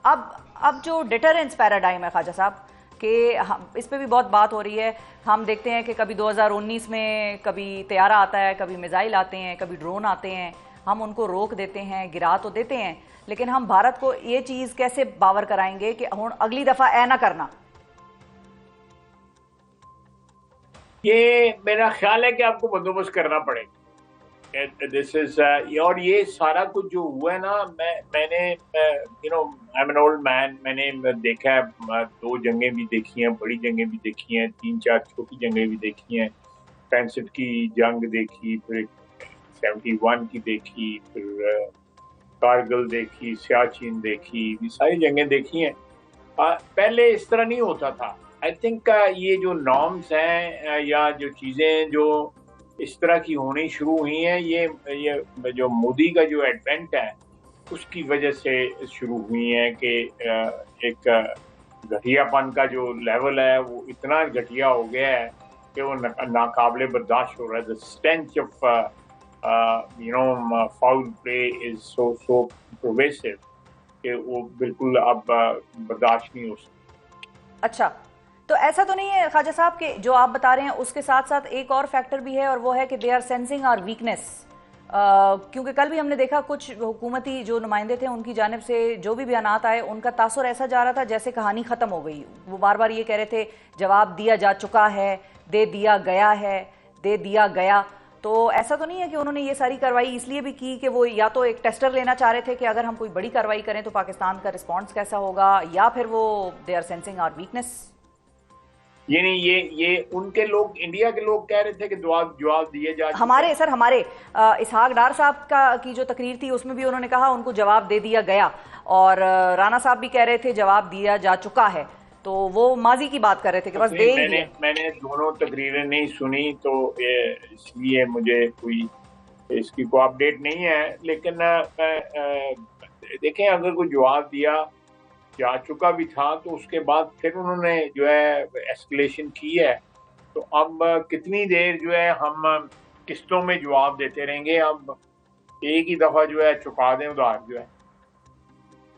اب جو deterrence paradigm ہے خواجہ صاحب کہ اس پہ بھی بہت بات ہو رہی ہے. ہم دیکھتے ہیں کہ کبھی 2019 میں کبھی طیارہ آتا ہے, کبھی میزائل آتے ہیں, کبھی ڈرون آتے ہیں, ہم ان کو روک دیتے ہیں, گرا تو دیتے ہیں, لیکن ہم بھارت کو یہ چیز کیسے باور کرائیں گے کہ اگلی دفعہ نہ کرنا؟ یہ میرا خیال ہے کہ آپ کو بندوبست کرنا پڑے گا. دس از اور یہ سارا کچھ جو ہوا ہے نا, میں نے I'm an old man, میں نے دیکھا ہے, 2 جنگیں بھی دیکھی ہیں, بڑی جنگیں بھی دیکھی ہیں, 3-4 چھوٹی جنگیں بھی دیکھی ہیں, 65 کی جنگ دیکھی, پھر 71 کی دیکھی, پھر کارگل دیکھی, سیاچین دیکھی, یہ ساری جنگیں دیکھی ہیں. پہلے اس طرح نہیں ہوتا تھا. آئی تھنک یہ جو نارمز ہیں یا جو چیزیں جو اس طرح کی ہونی شروع ہوئی ہیں, یہ جو مودی کا جو ایڈوینٹ ہے اس کی وجہ سے شروع ہوئی ہیں کہ ایک گھٹیا پن کا جو لیول ہے وہ اتنا گھٹیا ہو گیا ہے کہ وہ ناقابل برداشت ہو رہا ہے. The stench of foul play is so pervasive کہ وہ بالکل اب برداشت نہیں ہو سکتا. اچھا, تو ایسا تو نہیں ہے خواجہ صاحب کہ جو آپ بتا رہے ہیں اس کے ساتھ ساتھ ایک اور فیکٹر بھی ہے, اور وہ ہے کہ they are sensing our weakness, کیونکہ کل بھی ہم نے دیکھا کچھ حکومتی جو نمائندے تھے ان کی جانب سے جو بھی بیانات آئے ان کا تاثر ایسا جا رہا تھا جیسے کہانی ختم ہو گئی. وہ بار بار یہ کہہ رہے تھے جواب دیا جا چکا ہے, دے دیا گیا ہے, دے دیا گیا. تو ایسا تو نہیں ہے کہ انہوں نے یہ ساری کارروائی اس لیے بھی کی کہ وہ یا تو ایک ٹیسٹر لینا چاہ رہے تھے کہ اگر ہم کوئی بڑی کارروائی کریں تو پاکستان کا رسپانس کیسا ہوگا, یا پھر وہ they are sensing our weakness? یعنی یہ ان کے لوگ, انڈیا کے لوگ کہہ رہے تھے کہ جواب دیے جا چکے. ہمارے اسحاق ڈار صاحب کی جو تقریر تھی اس میں بھی انہوں نے کہا ان کو جواب دے دیا گیا, اور رانا صاحب بھی کہہ رہے تھے جواب دیا جا چکا ہے. تو وہ ماضی کی بات کر رہے تھے کہ بس دے ہی دیا. میں نے دونوں تقریریں نہیں سنی تو اس لیے مجھے کوئی اس کی کوئی اپڈیٹ نہیں ہے. لیکن دیکھیں, اگر کوئی جواب دیا جا چکا بھی تھا تو اس کے بعد پھر انہوں نے جو ہے ایسکلیشن کی ہے, تو اب کتنی دیر جو ہے ہم قسطوں میں جواب دیتے رہیں گے؟ اب ایک ہی دفعہ جو ہے چکا دیں ادھار جو ہے.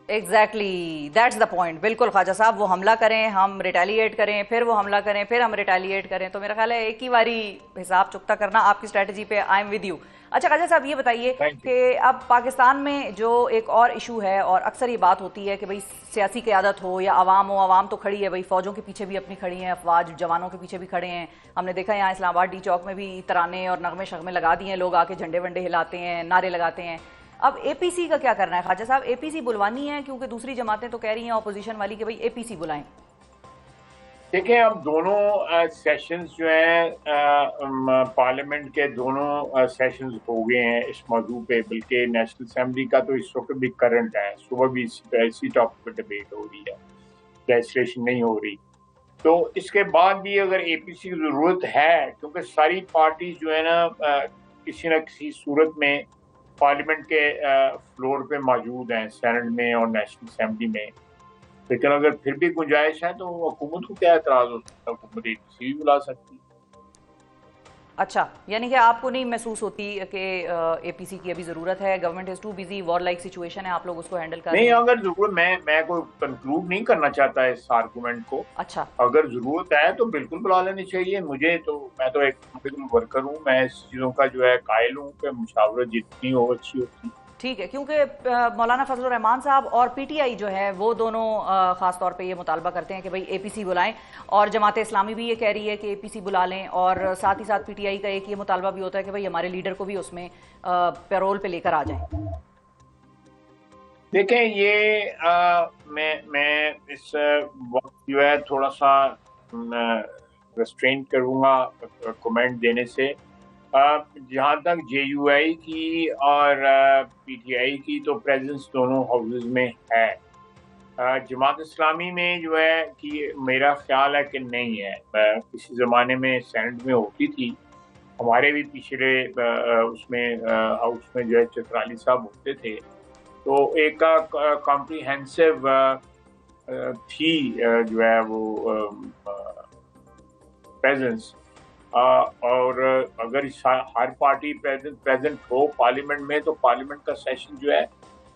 Exactly, that's the point. بالکل خواجہ صاحب, وہ حملہ کریں, ہم ریٹیلیٹ کریں, پھر وہ حملہ کریں, پھر ہم ریٹیلیٹ کریں, تو میرا خیال ہے ایک ہی باری حساب چکتا کرنا آپ کی اسٹریٹجی پہ. I am with you. اچھا خواجہ صاحب یہ بتائیے کہ اب پاکستان میں جو ایک اور ایشو ہے, اور اکثر یہ بات ہوتی ہے کہ بھئی سیاسی قیادت ہو یا عوام ہو, عوام تو کھڑی ہے بھئی, فوجوں کے پیچھے بھی اپنی کھڑی ہیں, افواج جوانوں کے پیچھے بھی کھڑے ہیں. ہم نے دیکھا یہاں اسلام آباد ڈی چوک میں بھی ترانے اور نغمے شغمے لگا دیے ہیں, لوگ آ کے جھنڈے ونڈے ہلاتے ہیں, نعرے لگاتے ہیں. اب اے پی سی کا کیا کرنا ہے خواجہ صاحب؟ اے پی سی بلوانی ہے کیونکہ دوسری جماعتیں تو کہہ رہی ہیں اپوزیشن والی کہ بھئی اے پی سی بلائیں. دیکھیں, اب دونوں سیشنز جو ہیں پارلیمنٹ کے دونوں سیشنز ہو گئے ہیں اس موضوع پہ, بلکہ نیشنل اسمبلی کا تو اس وقت بھی کرنٹ ہے, صبح بھی اسی ٹاپک پہ ڈبیٹ ہو رہی ہے, لیجسلیشن نہیں ہو رہی. تو اس کے بعد بھی اگر اے پی سی کی ضرورت ہے, کیونکہ ساری پارٹیز جو ہے نا کسی نہ کسی صورت میں پارلیمنٹ کے فلور پہ موجود ہیں, سینٹ میں اور نیشنل اسمبلی میں, لیکن اگر پھر بھی گنجائش ہے تو حکومت کو کیا اعتراض ہو سکتا ہے, حکومت اے پی سی بھی بلا سکتی. اچھا, یعنی کہ آپ کو نہیں محسوس ہوتی کہ اے پی سی کی ابھی ضرورت ہے؟ Government is too busy, war like situation ہے, آپ لوگ اس کو ہینڈل کر رہے ہیں. نہیں, اگر ضرورت, میں کوئی کنکلوڈ نہیں کرنا چاہتا اس آرگومنٹ کو. اچھا, اگر ضرورت ہے تو بالکل بلا لینی چاہیے. میں تو ایک پولیٹیکل ورکر ہوں, میں اس چیزوں کا جو ہے قائل ہوں کہ مشاورت جتنی ہو اچھی ہوتی. ٹھیک ہے, کیونکہ مولانا فضل الرحمان صاحب اور پی ٹی آئی جو ہے وہ دونوں خاص طور پہ یہ مطالبہ کرتے ہیں کہ بھئی اے پی سی بلائیں, اور جماعت اسلامی بھی یہ کہہ رہی ہے کہ اے پی سی بلا لیں, اور ساتھ ہی ساتھ پی ٹی آئی کا ایک یہ مطالبہ بھی ہوتا ہے کہ بھئی ہمارے لیڈر کو بھی اس میں پیرول پہ لے کر آ جائیں. دیکھیں, یہ میں اس وقت جو ہے تھوڑا سا ریسٹرین کروں گا کمنٹ دینے سے. جہاں تک جے یو آئی کی اور پی ٹی آئی کی تو پریزنس دونوں ہاؤسز میں ہے. جماعت اسلامی میں جو ہے کہ میرا خیال ہے کہ نہیں ہے. کسی زمانے میں سینٹ میں ہوتی تھی, ہمارے بھی پچھلے اس میں ہاؤس میں جو ہے چترالی صاحب ہوتے تھے, تو ایک کمپریہنسو تھی جو ہے وہ پریزنس. اور اگر ہر پارٹی پریزنٹ ہو پارلیمنٹ میں تو پارلیمنٹ کا سیشن جو ہے